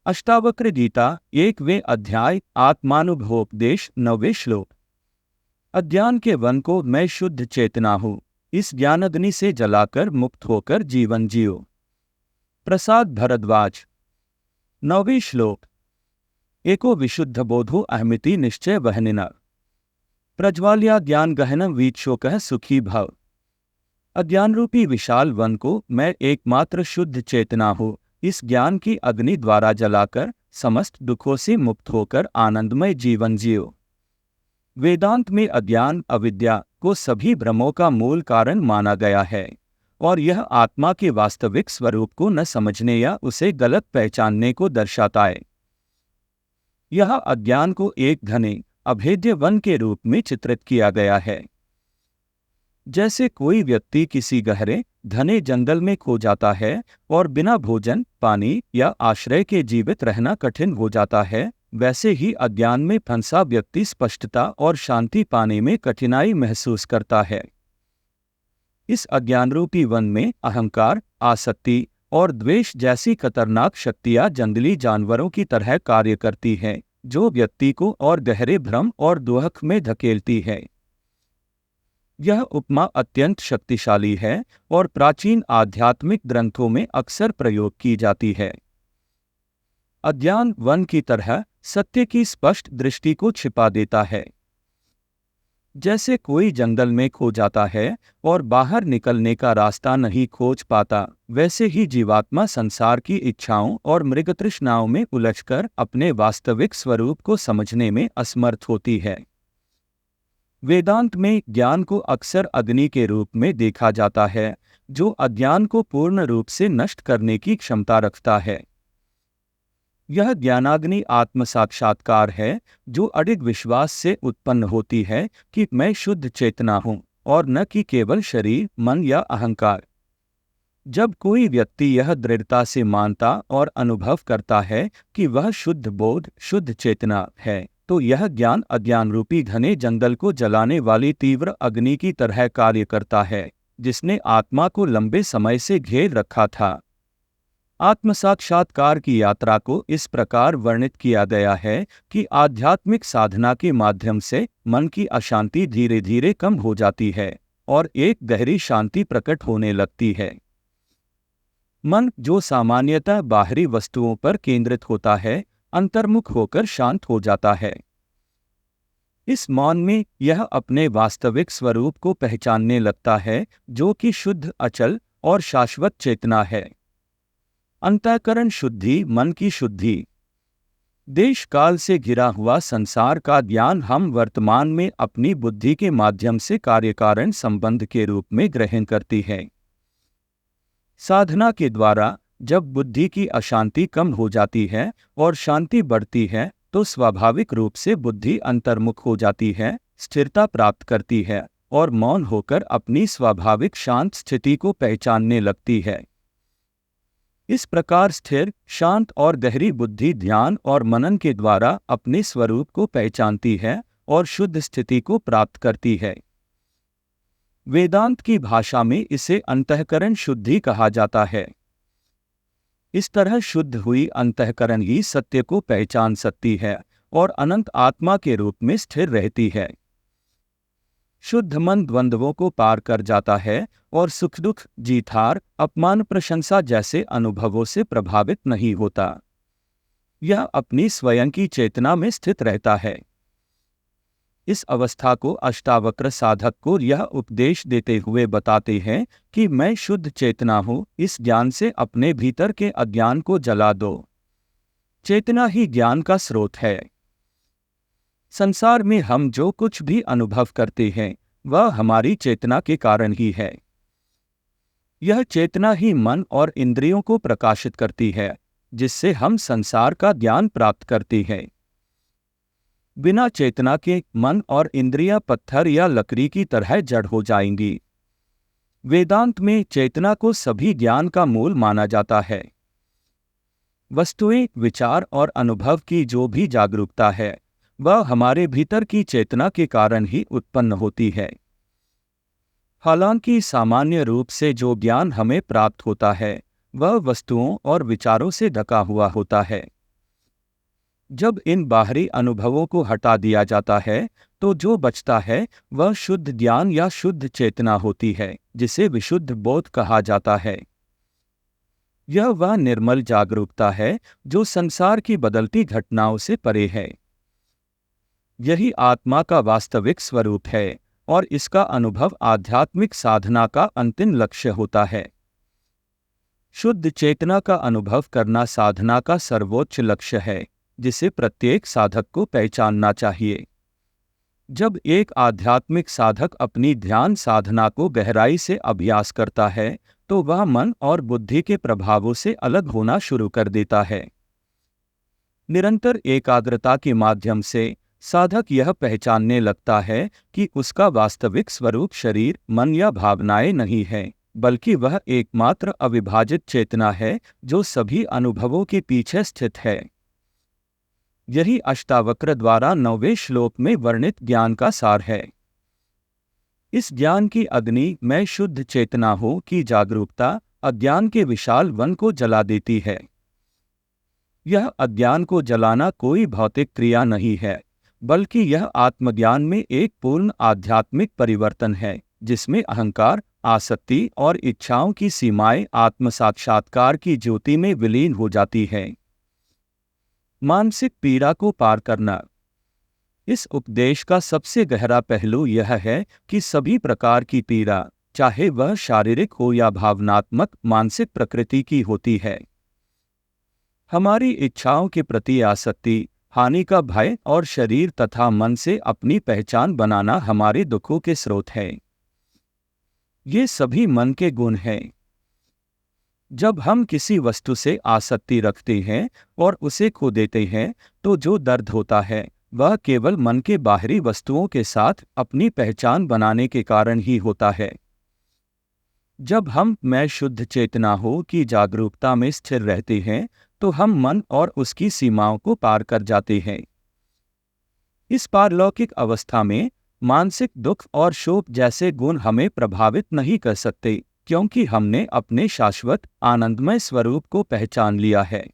अष्टावक्र गीता 1वें अध्याय आत्मानुभवोपदेश 9वें श्लोक। अज्ञान के वन को मैं शुद्ध चेतना हूँ, इस ज्ञानाग्नि से जलाकर मुक्त होकर जीवन जियो। प्रसाद भारद्वाज। 9वें श्लोक। एको विशुद्ध बोधो अहमिति निश्चय वहनिना प्रज्वाल्या ज्ञान गहनम वीक्षोकः सुखी भव। अज्ञान रूपी विशाल वन को मैं एकमात्र शुद्ध चेतना हूँ, इस ज्ञान की अग्नि द्वारा जलाकर समस्त दुखों से मुक्त होकर आनंदमय जीवन जियो। वेदांत में अज्ञान अविद्या को सभी भ्रमों का मूल कारण माना गया है और यह आत्मा के वास्तविक स्वरूप को न समझने या उसे गलत पहचानने को दर्शाता है। यह अज्ञान को एक घने अभेद्य वन के रूप में चित्रित किया गया है। जैसे कोई व्यक्ति किसी गहरे घने जंगल में खो जाता है और बिना भोजन पानी या आश्रय के जीवित रहना कठिन हो जाता है, वैसे ही अज्ञान में फंसा व्यक्ति स्पष्टता और शांति पाने में कठिनाई महसूस करता है। इस अज्ञानरूपी वन में अहंकार, आसक्ति और द्वेष जैसी खतरनाक शक्तियां जंगली जानवरों की तरह कार्य करती हैं, जो व्यक्ति को और गहरे भ्रम और दुहक में धकेलती है। यह उपमा अत्यंत शक्तिशाली है और प्राचीन आध्यात्मिक ग्रंथों में अक्सर प्रयोग की जाती है। अज्ञान वन की तरह सत्य की स्पष्ट दृष्टि को छिपा देता है। जैसे कोई जंगल में खो जाता है और बाहर निकलने का रास्ता नहीं खोज पाता, वैसे ही जीवात्मा संसार की इच्छाओं और मृगतृष्णाओं में उलझकर अपने वास्तविक स्वरूप को समझने में असमर्थ होती है। वेदांत में ज्ञान को अक्सर अग्नि के रूप में देखा जाता है, जो अज्ञान को पूर्ण रूप से नष्ट करने की क्षमता रखता है। यह ज्ञानाग्नि आत्म साक्षात्कार है, जो अडिग विश्वास से उत्पन्न होती है कि मैं शुद्ध चेतना हूँ और न कि केवल शरीर, मन या अहंकार। जब कोई व्यक्ति यह दृढ़ता से मानता और अनुभव करता है कि वह शुद्ध बोध, शुद्ध चेतना है, तो यह ज्ञान अज्ञान रूपी घने जंगल को जलाने वाली तीव्र अग्नि की तरह कार्य करता है, जिसने आत्मा को लंबे समय से घेर रखा था। आत्म साक्षात्कार की यात्रा को इस प्रकार वर्णित किया गया है कि आध्यात्मिक साधना के माध्यम से मन की अशांति धीरे धीरे कम हो जाती है और एक गहरी शांति प्रकट होने लगती है। मन, जो सामान्यतः बाहरी वस्तुओं पर केंद्रित होता है, अंतर्मुख होकर शांत हो जाता है। इस मौन में यह अपने वास्तविक स्वरूप को पहचानने लगता है, जो कि शुद्ध, अचल और शाश्वत चेतना है। अंतःकरण शुद्धि, मन की शुद्धि। देश काल से घिरा हुआ संसार का ज्ञान हम वर्तमान में अपनी बुद्धि के माध्यम से कार्यकारण संबंध के रूप में ग्रहण करती है। साधना के द्वारा जब बुद्धि की अशांति कम हो जाती है और शांति बढ़ती है, तो स्वाभाविक रूप से बुद्धि अंतर्मुख हो जाती है, स्थिरता प्राप्त करती है और मौन होकर अपनी स्वाभाविक शांत स्थिति को पहचानने लगती है। इस प्रकार स्थिर, शांत और गहरी बुद्धि ध्यान और मनन के द्वारा अपने स्वरूप को पहचानती है और शुद्ध स्थिति को प्राप्त करती है। वेदांत की भाषा में इसे अंतःकरण शुद्धि कहा जाता है। इस तरह शुद्ध हुई अंतःकरण ही सत्य को पहचान सकती है और अनंत आत्मा के रूप में स्थिर रहती है। शुद्ध मन द्वंद्वों को पार कर जाता है और सुख दुख, जीत हार, अपमान प्रशंसा जैसे अनुभवों से प्रभावित नहीं होता। यह अपनी स्वयं की चेतना में स्थित रहता है। इस अवस्था को अष्टावक्र साधक को यह उपदेश देते हुए बताते हैं कि मैं शुद्ध चेतना हूँ, इस ज्ञान से अपने भीतर के अज्ञान को जला दो। चेतना ही ज्ञान का स्रोत है। संसार में हम जो कुछ भी अनुभव करते हैं, वह हमारी चेतना के कारण ही है। यह चेतना ही मन और इंद्रियों को प्रकाशित करती है, जिससे हम संसार का ज्ञान प्राप्त करते हैं। बिना चेतना के मन और इंद्रियां पत्थर या लकड़ी की तरह जड़ हो जाएंगी। वेदांत में चेतना को सभी ज्ञान का मूल माना जाता है। वस्तुएं, विचार और अनुभव की जो भी जागरूकता है, वह हमारे भीतर की चेतना के कारण ही उत्पन्न होती है। हालांकि सामान्य रूप से जो ज्ञान हमें प्राप्त होता है, वह वस्तुओं और विचारों से ढका हुआ होता है। जब इन बाहरी अनुभवों को हटा दिया जाता है तो जो बचता है वह शुद्ध ज्ञान या शुद्ध चेतना होती है, जिसे विशुद्ध बोध कहा जाता है। यह वह निर्मल जागरूकता है जो संसार की बदलती घटनाओं से परे है। यही आत्मा का वास्तविक स्वरूप है और इसका अनुभव आध्यात्मिक साधना का अंतिम लक्ष्य होता है। शुद्ध चेतना का अनुभव करना साधना का सर्वोच्च लक्ष्य है, जिसे प्रत्येक साधक को पहचानना चाहिए। जब एक आध्यात्मिक साधक अपनी ध्यान साधना को गहराई से अभ्यास करता है तो वह मन और बुद्धि के प्रभावों से अलग होना शुरू कर देता है। निरंतर एकाग्रता के माध्यम से साधक यह पहचानने लगता है कि उसका वास्तविक स्वरूप शरीर, मन या भावनाएं नहीं है, बल्कि वह एकमात्र अविभाजित चेतना है जो सभी अनुभवों के पीछे स्थित है। यही अष्टावक्र द्वारा 9वें श्लोक में वर्णित ज्ञान का सार है। इस ज्ञान की अग्नि मैं शुद्ध चेतना हूं की जागरूकता अज्ञान के विशाल वन को जला देती है। यह अज्ञान को जलाना कोई भौतिक क्रिया नहीं है, बल्कि यह आत्मज्ञान में एक पूर्ण आध्यात्मिक परिवर्तन है, जिसमें अहंकार, आसक्ति और इच्छाओं की सीमाएं आत्म साक्षात्कार की ज्योति में विलीन हो जाती है। मानसिक पीड़ा को पार करना। इस उपदेश का सबसे गहरा पहलू यह है कि सभी प्रकार की पीड़ा, चाहे वह शारीरिक हो या भावनात्मक, मानसिक प्रकृति की होती है। हमारी इच्छाओं के प्रति आसक्ति, हानि का भय और शरीर तथा मन से अपनी पहचान बनाना हमारे दुखों के स्रोत है। ये सभी मन के गुण हैं। जब हम किसी वस्तु से आसक्ति रखते हैं और उसे खो देते हैं तो जो दर्द होता है वह केवल मन के बाहरी वस्तुओं के साथ अपनी पहचान बनाने के कारण ही होता है। जब हम मैं शुद्ध चेतना हो की जागरूकता में स्थिर रहते हैं तो हम मन और उसकी सीमाओं को पार कर जाते हैं। इस पारलौकिक अवस्था में मानसिक दुख और शोक जैसे गुण हमें प्रभावित नहीं कर सकते, क्योंकि हमने अपने शाश्वत आनंदमय स्वरूप को पहचान लिया है।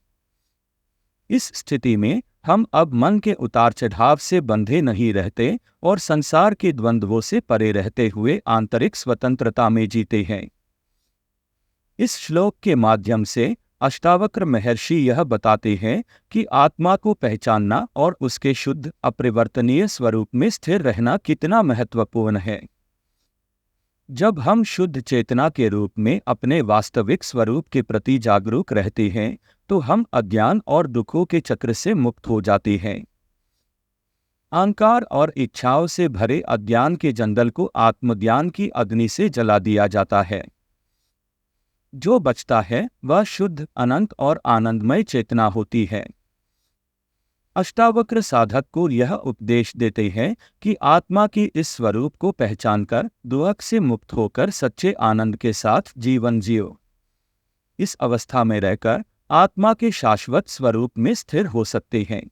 इस स्थिति में हम अब मन के उतार चढ़ाव से बंधे नहीं रहते और संसार के द्वंद्वों से परे रहते हुए आंतरिक स्वतंत्रता में जीते हैं। इस श्लोक के माध्यम से अष्टावक्र महर्षि यह बताते हैं कि आत्मा को पहचानना और उसके शुद्ध अपरिवर्तनीय स्वरूप में स्थिर रहना कितना महत्वपूर्ण है। जब हम शुद्ध चेतना के रूप में अपने वास्तविक स्वरूप के प्रति जागरूक रहते हैं तो हम अज्ञान और दुखों के चक्र से मुक्त हो जाते हैं। अहंकार और इच्छाओं से भरे अज्ञान के जंगल को आत्मज्ञान की अग्नि से जला दिया जाता है। जो बचता है वह शुद्ध, अनंत और आनंदमय चेतना होती है। अष्टावक्र साधक को यह उपदेश देते हैं कि आत्मा की इस स्वरूप को पहचानकर दुख से मुक्त होकर सच्चे आनंद के साथ जीवन जियो। इस अवस्था में रहकर आत्मा के शाश्वत स्वरूप में स्थिर हो सकते हैं।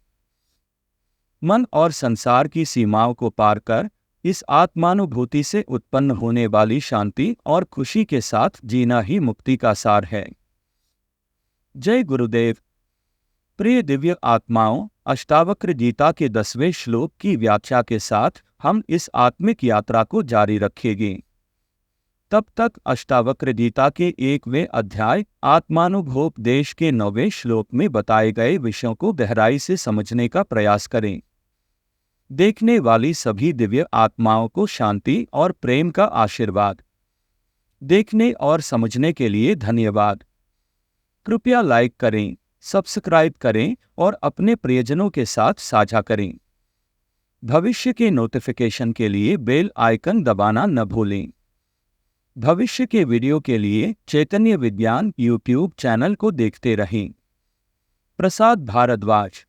मन और संसार की सीमाओं को पार कर इस आत्मानुभूति से उत्पन्न होने वाली शांति और खुशी के साथ जीना ही मुक्ति का सार है। जय गुरुदेव। प्रिय दिव्य आत्माओं, अष्टावक्र गीता के 10वें श्लोक की व्याख्या के साथ हम इस आत्मिक यात्रा को जारी रखेंगे। तब तक अष्टावक्र गीता के 1वें अध्याय आत्मानुभोपदेश के 9वें श्लोक में बताए गए विषयों को गहराई से समझने का प्रयास करें। देखने वाली सभी दिव्य आत्माओं को शांति और प्रेम का आशीर्वाद। देखने और समझने के लिए धन्यवाद। कृपया लाइक करें, सब्सक्राइब करें और अपने प्रियजनों के साथ साझा करें। भविष्य के नोटिफिकेशन के लिए बेल आइकन दबाना न भूलें। भविष्य के वीडियो के लिए चैतन्य विज्ञान यूट्यूब चैनल को देखते रहें। प्रसाद भारद्वाज।